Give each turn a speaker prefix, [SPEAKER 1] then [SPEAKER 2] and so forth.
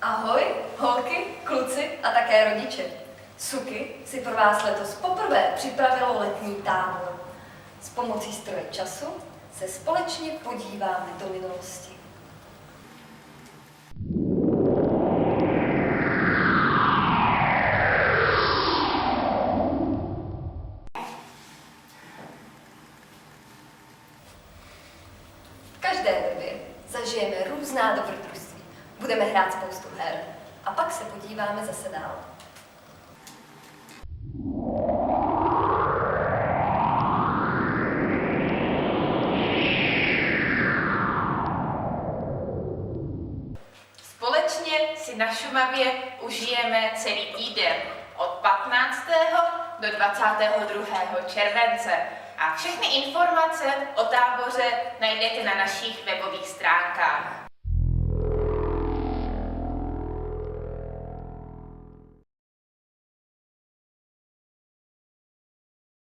[SPEAKER 1] Ahoj, holky, kluci a také rodiče. Suky si pro vás letos poprvé připravilo letní tábor. S pomocí stroje času se společně podíváme do minulosti. V každé době zažijeme různá dobrodružství. Budeme hrát spoustu her a pak se podíváme zase dál.
[SPEAKER 2] Společně si na Šumavě užijeme celý týden od 15. do 22. července. A všechny informace o táboře najdete na našich webových stránkách.